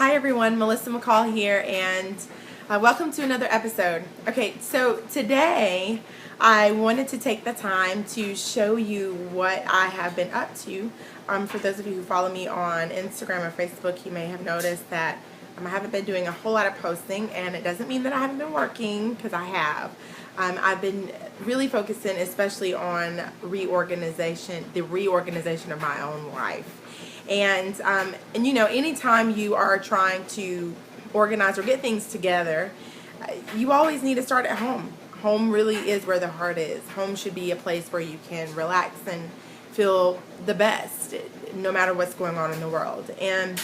Hi everyone, Melissa McCall here, and welcome to another episode. Okay, so today I wanted to take the time to show you what I have been up to. For those of you who follow me on Instagram or Facebook, you may have noticed that I haven't been doing a whole lot of posting, and it doesn't mean that I haven't been working, because I have. I've been really focusing especially on the reorganization of my own life. And you know, anytime you are trying to organize or get things together, you always need to start at home. Home really is where the heart is. Home should be a place where you can relax and feel the best, no matter what's going on in the world. And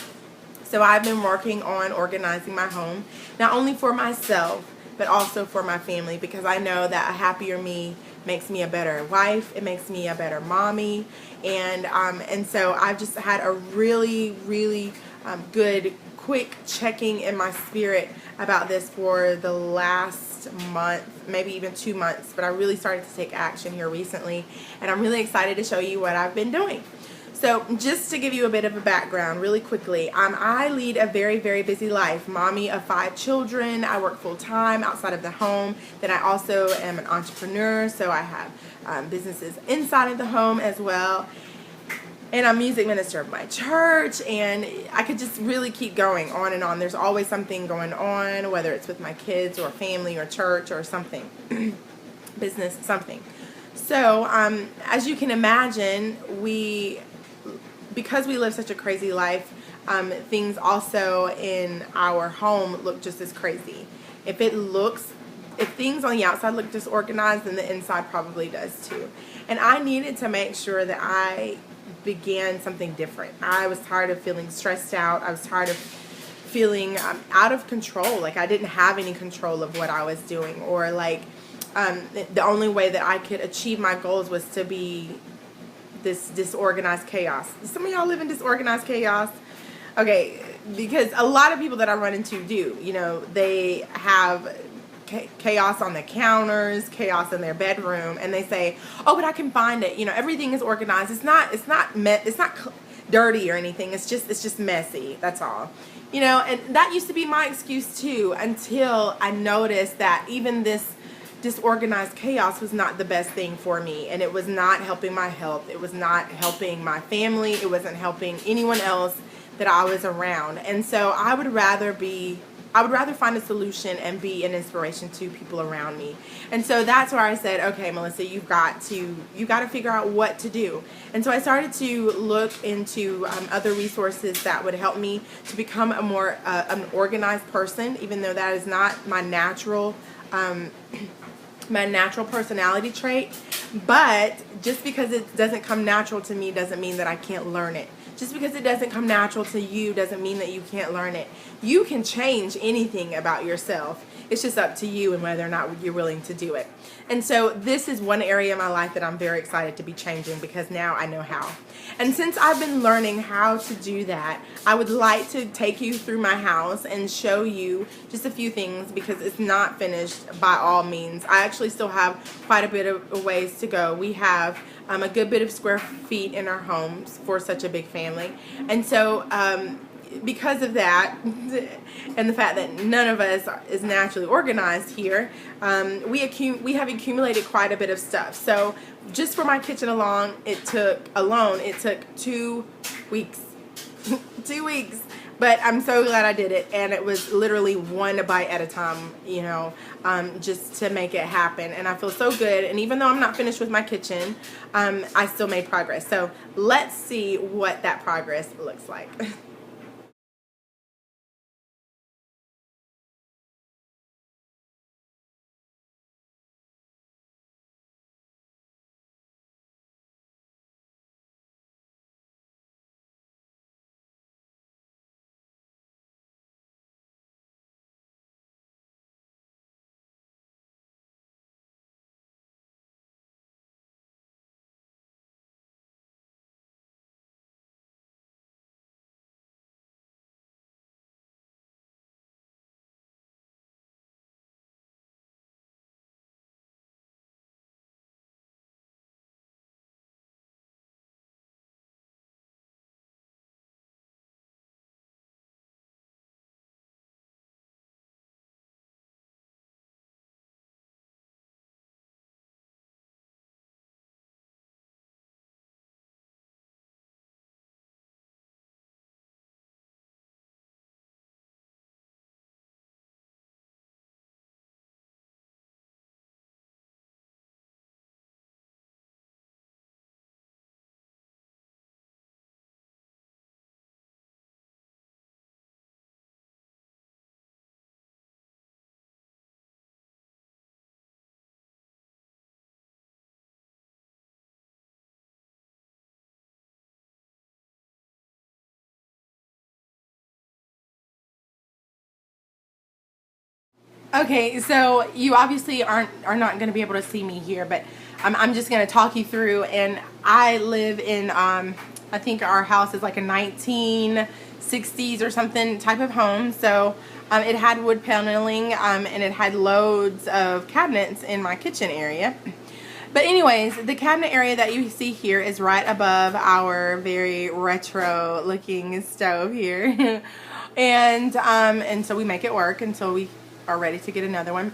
so I've been working on organizing my home, not only for myself, but also for my family, because I know that a happier me makes me a better wife. It makes me a better mommy. And so I've just had a really good, quick checking in my spirit about this for the last month, maybe even 2 months. But I really started to take action here recently, and I'm really excited to show you what I've been doing. So just to give you a bit of a background really quickly, I lead a very busy life. Mommy of 5 children. I work full time outside of the home. Then I also am an entrepreneur, so I have businesses inside of the home as well. And I'm music minister of my church, and I could just really keep going on and on. There's always something going on, whether it's with my kids or family or church or something, business, something. So as you can imagine, because we live such a crazy life, things also in our home look just as crazy. If things on the outside look disorganized, then the inside probably does too. And I needed to make sure that I began something different. I was tired of feeling stressed out. I was tired of feeling out of control, like I didn't have any control of what I was doing, or like the only way that I could achieve my goals was to be this disorganized chaos. Some of y'all live in disorganized chaos. Okay, because a lot of people that I run into do. You know, they have chaos on the counters, chaos in their bedroom, and they say, "Oh, but I can find it. You know, everything is organized. It's not dirty or anything. It's just messy. That's all." You know, and that used to be my excuse too, until I noticed that even this disorganized chaos was not the best thing for me, and it was not helping my health. It was not helping my family. It wasn't helping anyone else that I was around. And so I would rather find a solution and be an inspiration to people around me. And so that's where I said, okay, Melissa, you've got to figure out what to do. And so I started to look into other resources that would help me to become a more an organized person, even though that is not my natural personality trait. But just because it doesn't come natural to me doesn't mean that I can't learn it. Just because it doesn't come natural to you doesn't mean that you can't learn it. You can change anything about yourself. It's just up to you and whether or not you're willing to do it. And so this is one area of my life that I'm very excited to be changing, because now I know how. And since I've been learning how to do that, I would like to take you through my house and show you just a few things, because it's not finished by all means. I actually still have quite a bit of ways to go. We have a good bit of square feet in our homes for such a big family. And so because of that, and the fact that none of us is naturally organized here, we have accumulated quite a bit of stuff. So just for my kitchen alone, it took 2 weeks. 2 weeks. But I'm so glad I did it, and it was literally one bite at a time, you know, just to make it happen. And I feel so good. And even though I'm not finished with my kitchen, I still made progress. So let's see what that progress looks like. Okay, so you obviously are not going to be able to see me here, but I'm just going to talk you through. And I live in, I think our house is like a 1960s or something type of home. So it had wood paneling, and it had loads of cabinets in my kitchen area. But anyways, the cabinet area that you see here is right above our very retro looking stove here. And so we make it work until we are ready to get another one.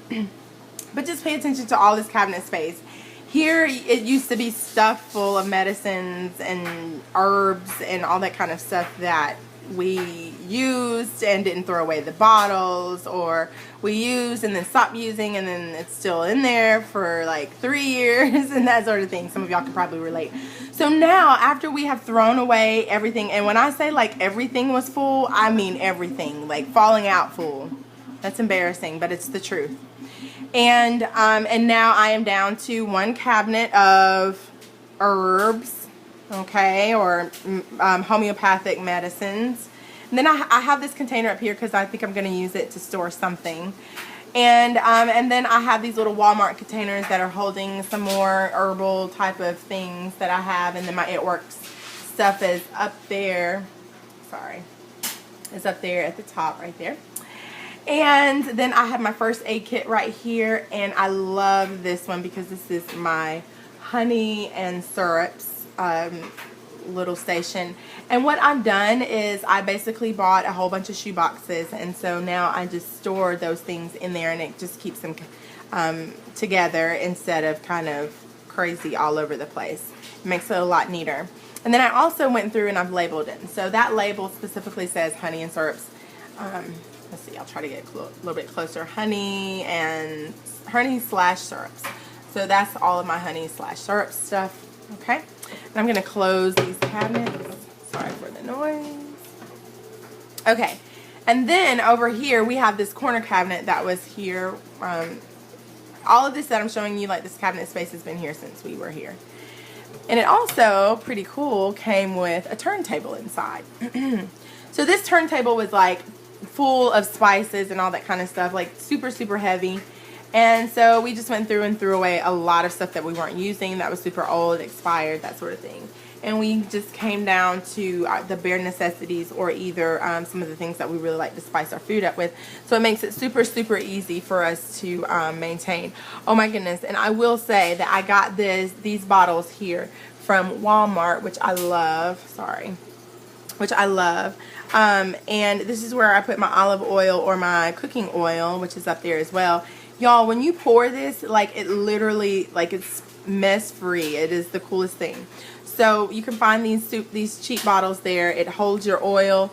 But just pay attention to all this cabinet space. Here it used to be stuffed full of medicines and herbs and all that kind of stuff that we used and didn't throw away the bottles, or we used and then stopped using and then it's still in there for like 3 years and that sort of thing. Some of y'all can probably relate. So now, after we have thrown away everything, and when I say like everything was full, I mean everything, like falling out full. That's embarrassing, but it's the truth. And now I am down to one cabinet of herbs, okay, or homeopathic medicines. And then I have this container up here because I think I'm going to use it to store something. And then I have these little Walmart containers that are holding some more herbal type of things that I have. And then my It Works stuff is up there. Sorry. It's up there at the top right there. And then I have my first aid kit right here, and I love this one because this is my honey and syrups little station. And what I've done is I basically bought a whole bunch of shoe boxes, and so now I just store those things in there, and it just keeps them together instead of kind of crazy all over the place. It makes it a lot neater. And then I also went through and I've labeled it. So that label specifically says honey and syrups. Let's see, I'll try to get a little bit closer. Honey slash syrups. So that's all of my honey slash syrup stuff. Okay. And I'm going to close these cabinets. Sorry for the noise. Okay. And then over here we have this corner cabinet that was here. All of this that I'm showing you, like this cabinet space, has been here since we were here. And it also, pretty cool, came with a turntable inside. So this turntable was like full of spices and all that kind of stuff, like super, super heavy. And so we just went through and threw away a lot of stuff that we weren't using, that was super old, expired, that sort of thing. And we just came down to the bare necessities, or either some of the things that we really like to spice our food up with. So it makes it super, super easy for us to maintain. Oh my goodness. And I will say that I got these bottles here from Walmart, which I love. Sorry. Which I love. And this is where I put my olive oil or my cooking oil, which is up there as well. Y'all, when you pour this, like it literally, like it's mess free. It is the coolest thing. So you can find these cheap bottles there. It holds your oil.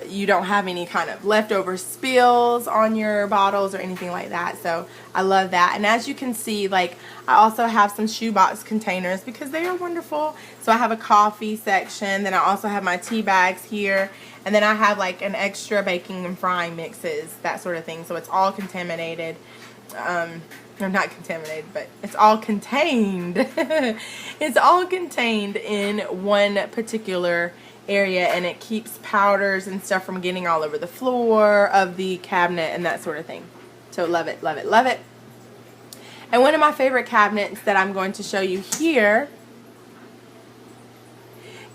You don't have any kind of leftover spills on your bottles or anything like that. So I love that. And as you can see, like I also have some shoebox containers because they are wonderful. So I have a coffee section. Then I also have my tea bags here. And then I have like an extra baking and frying mixes, that sort of thing. So it's all contaminated. Or not contaminated, but it's all contained. It's all contained in one particular area, and it keeps powders and stuff from getting all over the floor of the cabinet and that sort of thing. So love it, love it, love it. And one of my favorite cabinets that I'm going to show you here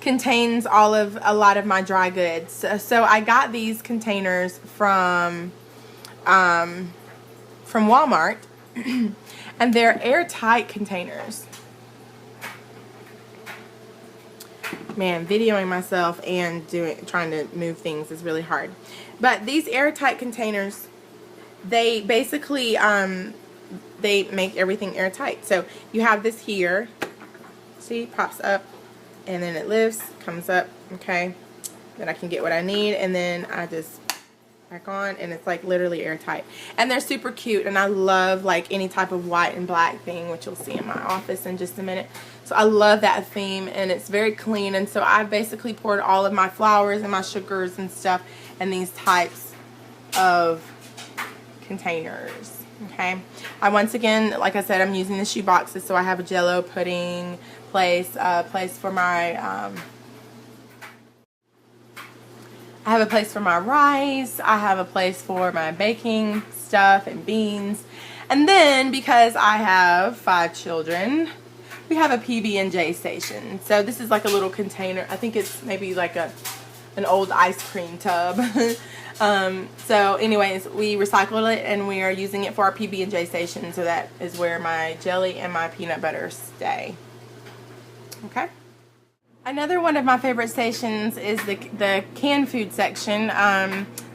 contains a lot of my dry goods. So I got these containers from Walmart. And they're airtight containers. Man, videoing myself and trying to move things is really hard. But these airtight containers, they basically they make everything airtight. So you have this here. See, pops up and then it lifts, comes up, okay? Then I can get what I need, and then I just back on, and it's like literally airtight. And they're super cute, and I love like any type of white and black thing, which you'll see in my office in just a minute. So I love that theme, and it's very clean. And so I basically poured all of my flours and my sugars and stuff in these types of containers. Okay, once again, like I said, I'm using the shoe boxes. So I have a Jello pudding place for my I have a place for my rice. I have a place for my baking stuff and beans. And then because I have 5 children, we have a PB&J station. So this is like a little container. I think it's maybe like an old ice cream tub. So anyways, we recycled it and we are using it for our PB&J station. So that is where my jelly and my peanut butter stay. Okay. Another one of my favorite stations is the canned food section.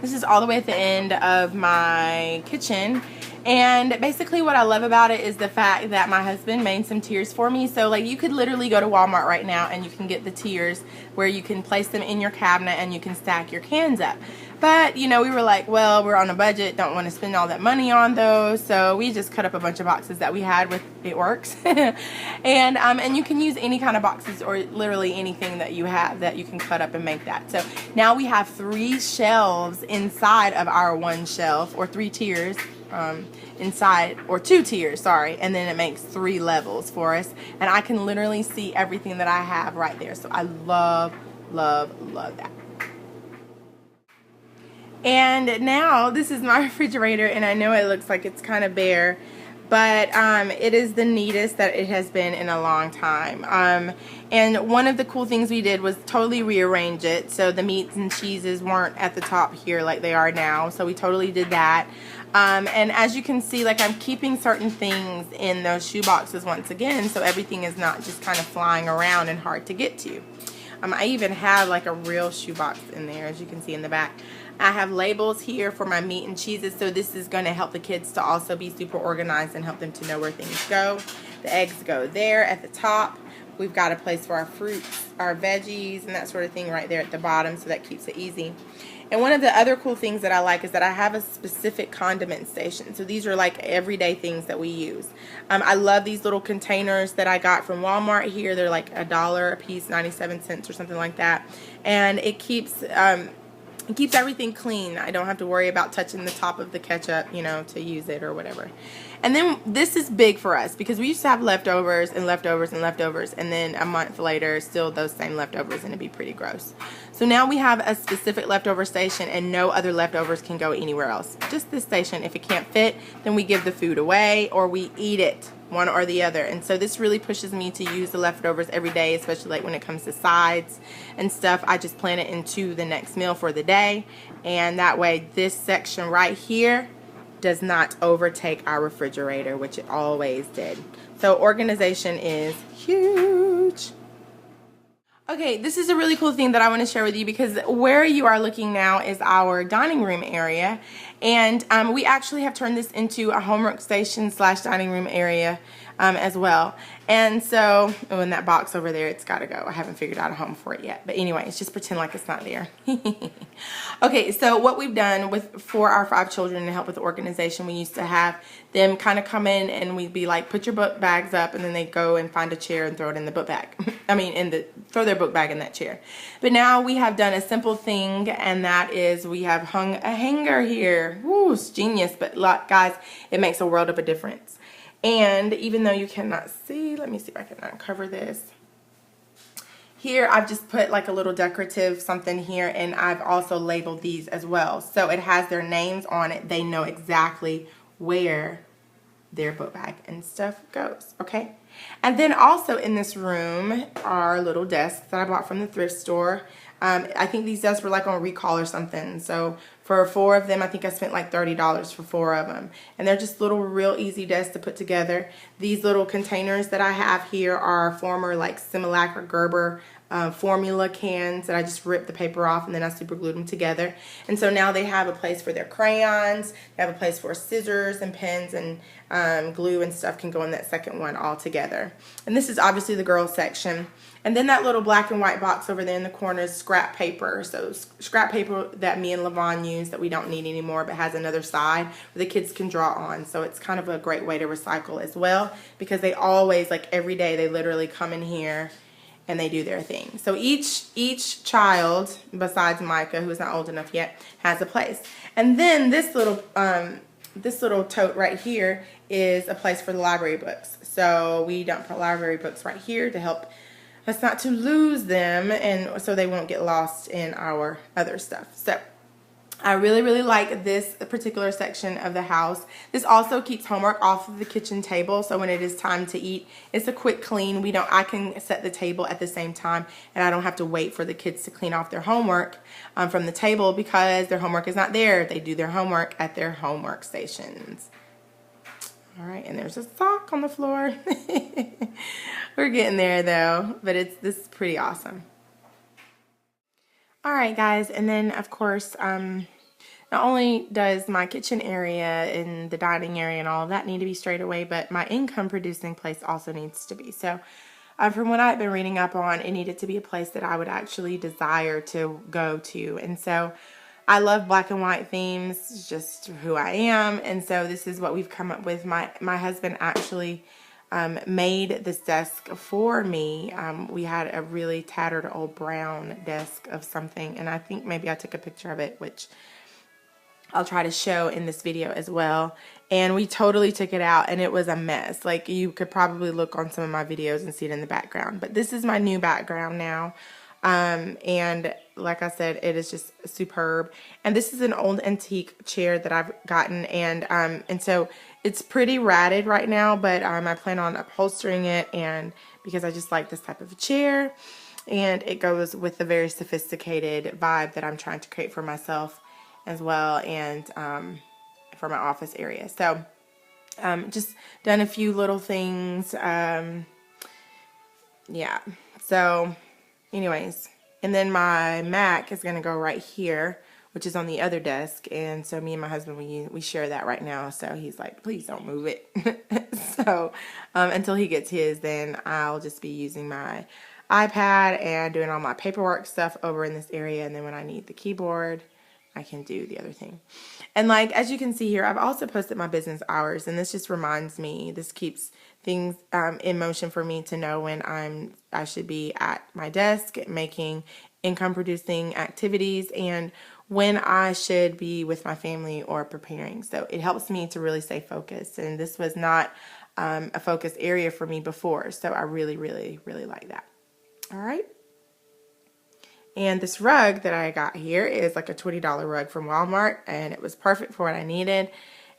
This is all the way at the end of my kitchen. And basically what I love about it is the fact that my husband made some tiers for me. So like you could literally go to Walmart right now and you can get the tiers where you can place them in your cabinet and you can stack your cans up. But you know, we were like, well, we're on a budget, don't want to spend all that money on those, so we just cut up a bunch of boxes that we had with It Works. And you can use any kind of boxes or literally anything that you have that you can cut up and make that. So now we have 3 shelves inside of our one shelf, or 3 tiers inside, or 2 tiers, sorry, and then it makes 3 levels for us, and I can literally see everything that I have right there. So I love that. And now this is my refrigerator, and I know it looks like it's kind of bare, but it is the neatest that it has been in a long time. And one of the cool things we did was totally rearrange it so the meats and cheeses weren't at the top here like they are now. So we totally did that. And as you can see, like I'm keeping certain things in those shoe boxes once again, so everything is not just kind of flying around and hard to get to. I even have like a real shoe box in there, as you can see in the back. I have labels here for my meat and cheeses, so this is going to help the kids to also be super organized and help them to know where things go. The eggs go there at the top. We've got a place for our fruits, our veggies, and that sort of thing right there at the bottom, so that keeps it easy. And one of the other cool things that I like is that I have a specific condiment station. So these are like everyday things that we use. I love these little containers that I got from Walmart here. They're like $1 a piece, 97 cents or something like that. And it keeps everything clean. I don't have to worry about touching the top of the ketchup, you know, to use it or whatever. And then this is big for us because we used to have leftovers and leftovers and leftovers, and then a month later still those same leftovers, and it'd be pretty gross. So now we have a specific leftover station, and no other leftovers can go anywhere else. Just this station. If it can't fit, then we give the food away or we eat it, one or the other. And so this really pushes me to use the leftovers every day, especially like when it comes to sides and stuff. I just plan it into the next meal for the day, and that way this section right here does not overtake our refrigerator, which it always did. So organization is huge. Okay, this is a really cool thing that I want to share with you, because where you are looking now is our dining room area, and we actually have turned this into a homework station / dining room area as well. And so, oh, in that box over there, it's got to go. I haven't figured out a home for it yet. But anyway, it's just pretend like it's not there. Okay, so what we've done for our 5 children to help with the organization, we used to have them kind of come in and we'd be like, put your book bags up, and then they go and find a chair and throw it in the book bag. I mean, throw their book bag in that chair. But now we have done a simple thing, and that is we have hung a hanger here. Woo, it's genius, but guys, it makes a world of a difference. And even though you cannot see, let me see if I can uncover this. Here I've just put like a little decorative something here, and I've also labeled these as well. So it has their names on it. They know exactly where their book bag and stuff goes, okay? And then also in this room are little desks that I bought from the thrift store. I think these desks were like on recall or something. So for 4 of them, I think I spent like $30 for 4 of them. And they're just little real easy desks to put together. These little containers that I have here are former like Similac or Gerber formula cans that I just ripped the paper off and then I super glued them together. And so now they have a place for their crayons, they have a place for scissors and pens, and glue and stuff can go in that second one all together. And this is obviously the girls section. And then that little black and white box over there in the corner is scrap paper. So scrap paper that me and Levon use that we don't need anymore, but has another side where the kids can draw on. So it's kind of a great way to recycle as well, because they always, like every day, they literally come in here and they do their thing. So each child, besides Micah, who's not old enough yet, has a place. And then this little tote right here is a place for the library books. So we dump our library books right here to help Best not to lose them, and so they won't get lost in our other stuff. So I really, really like this particular section of the house. This also keeps homework off of the kitchen table, so when it is time to eat, it's a quick clean. I can set the table at the same time, and I don't have to wait for the kids to clean off their homework from the table, because their homework is not there. They do their homework at their homework stations. All right, and there's a sock on the floor. We're getting there though, but this is pretty awesome. All right, guys, and then of course, not only does my kitchen area and the dining area and all of that need to be straight away, but my income producing place also needs to be. So from what I've been reading up on, it needed to be a place that I would actually desire to go to. And so I love black and white themes, it's just who I am. And so this is what we've come up with. My husband actually made this desk for me. We had a really tattered old brown desk of something, and I think maybe I took a picture of it, which I'll try to show in this video as well. And we totally took it out, and it was a mess. Like, you could probably look on some of my videos and see it in the background, but this is my new background now. And like I said, it is just superb. And this is an old antique chair that I've gotten, and so it's pretty ratted right now, but I plan on upholstering it, and because I just like this type of a chair, and it goes with the very sophisticated vibe that I'm trying to create for myself as well, and for my office area. So just done a few little things. Yeah, so anyways, and then my Mac is going to go right here, which is on the other desk. And so me and my husband, we share that right now. So he's like, please don't move it. So until he gets his, then I'll just be using my iPad and doing all my paperwork stuff over in this area. And then when I need the keyboard, I can do the other thing. And like, as you can see here, I've also posted my business hours, and this just reminds me, this keeps things in motion for me to know when I should be at my desk making income producing activities, and when I should be with my family or preparing. So it helps me to really stay focused, and this was not a focus area for me before, so I really, really, really like that. All right. And this rug that I got here is like a $20 rug from Walmart, and it was perfect for what I needed.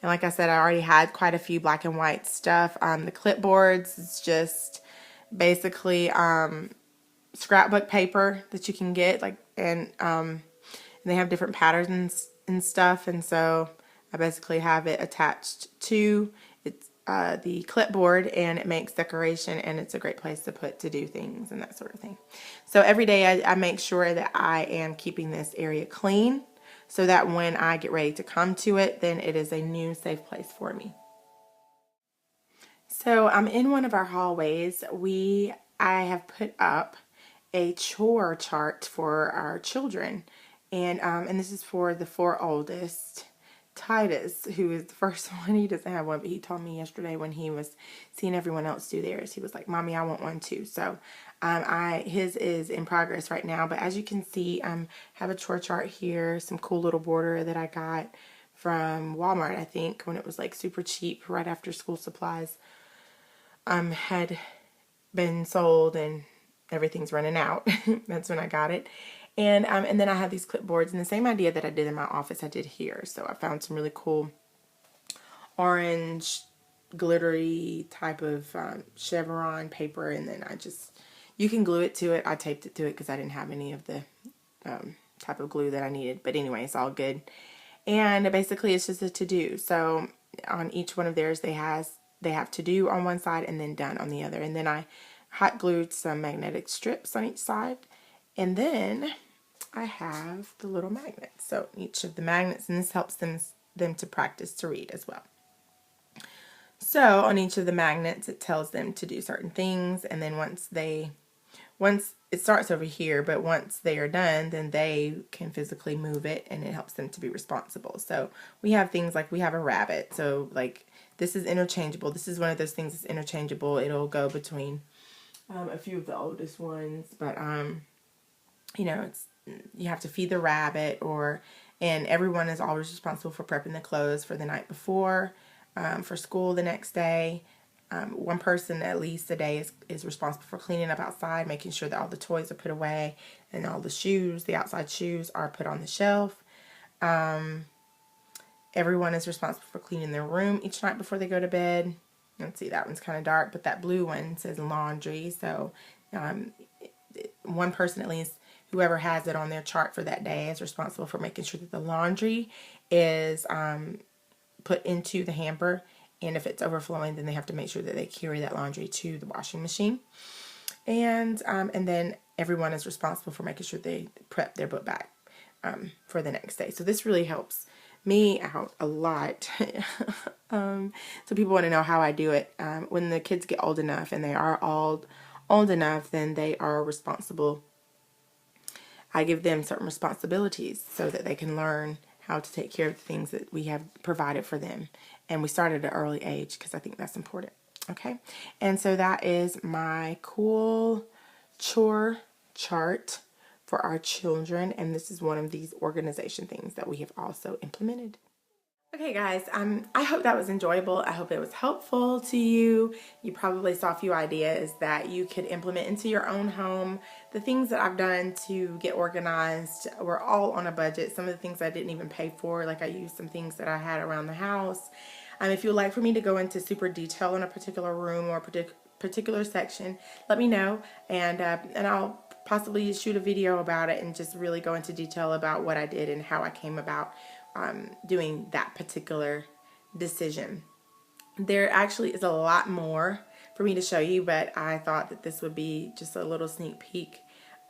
And like I said, I already had quite a few black and white stuff. The clipboards, it's just basically scrapbook paper that you can get, like, and they have different patterns and stuff. And so I basically have it attached to the clipboard, and it makes decoration, and it's a great place to do things and that sort of thing. So every day I make sure that I am keeping this area clean, so that when I get ready to come to it, then it is a new safe place for me. So I'm in one of our hallways. I have put up a chore chart for our children, and this is for the 4 oldest. Titus, who is the first one, he doesn't have one, but he told me yesterday when he was seeing everyone else do theirs, he was like, Mommy, I want one too. So his is in progress right now, but as you can see, have a chore chart here, some cool little border that I got from Walmart, I think, when it was like super cheap right after school supplies had been sold and everything's running out. That's when I got it. And then I have these clipboards, and the same idea that I did in my office I did here. So I found some really cool orange glittery type of chevron paper, and then you can glue it to it. I taped it to it because I didn't have any of the type of glue that I needed. But anyway, it's all good. And basically it's just a to-do. So on each one of theirs they have to-do on one side and then done on the other. And then I hot glued some magnetic strips on each side. And then I have the little magnets. So each of the magnets, and this helps them to practice to read as well. So on each of the magnets, it tells them to do certain things. And then once it starts over here, but once they are done, then they can physically move it, and it helps them to be responsible. So we have things like, we have a rabbit. So like, this is interchangeable. This is one of those things that's interchangeable. It'll go between a few of the oldest ones, but you know, you have to feed the rabbit, and everyone is always responsible for prepping the clothes for the night before, for school the next day. one person at least a day is responsible for cleaning up outside, making sure that all the toys are put away and all the shoes, the outside shoes, are put on the shelf. Everyone is responsible for cleaning their room each night before they go to bed. Let's see, that one's kind of dark, but that blue one says laundry. So one person at least, whoever has it on their chart for that day, is responsible for making sure that the laundry is put into the hamper. And if it's overflowing, then they have to make sure that they carry that laundry to the washing machine. And then everyone is responsible for making sure they prep their book bag for the next day. So this really helps me out a lot. So people want to know how I do it. When the kids get old enough, and they are all old enough, then they are responsible. I give them certain responsibilities so that they can learn how to take care of the things that we have provided for them. And we start at an early age because I think that's important. Okay. And so that is my cool chore chart for our children. And this is one of these organization things that we have also implemented. Okay, guys, I hope that was enjoyable. I hope it was helpful to you. You probably saw a few ideas that you could implement into your own home. The things that I've done to get organized were all on a budget. Some of the things I didn't even pay for, like I used some things that I had around the house. If you would like for me to go into super detail in a particular room or a particular section, let me know, and I'll possibly shoot a video about it and just really go into detail about what I did and how I came about doing that particular decision. There actually is a lot more for me to show you, but I thought that this would be just a little sneak peek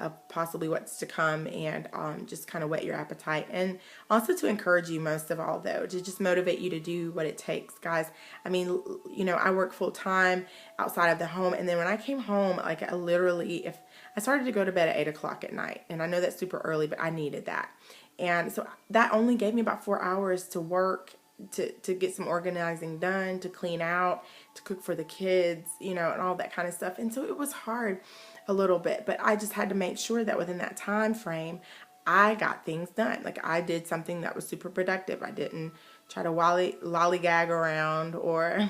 of possibly what's to come, and just kind of whet your appetite, and also to encourage you most of all, though, to just motivate you to do what it takes, guys. I mean, you know, I work full time outside of the home, and then when I came home, like I literally, if I started to go to bed at 8 o'clock at night, and I know that's super early, but I needed that. And so that only gave me about 4 hours to work, to get some organizing done, to clean out, to cook for the kids, you know, and all that kind of stuff. And so it was hard a little bit, but I just had to make sure that within that time frame, I got things done. Like I did something that was super productive. I didn't try to lollygag around or,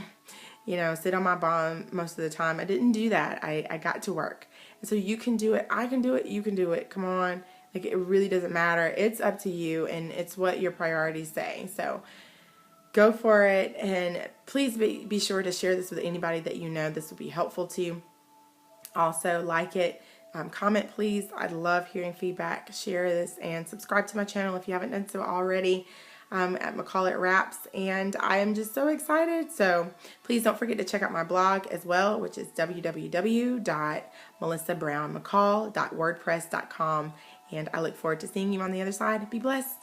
you know, sit on my bum most of the time. I didn't do that. I got to work. And so you can do it. I can do it. You can do it. Come on. Like it really doesn't matter. It's up to you, and it's what your priorities say. So go for it, and please be sure to share this with anybody that you know this will be helpful to. Also, like it, comment please. I'd love hearing feedback. Share this and subscribe to my channel if you haven't done so already, at McCall It Wraps. And I am just so excited. So please don't forget to check out my blog as well, which is www.melissabrownmccall.wordpress.com. And I look forward to seeing you on the other side. Be blessed.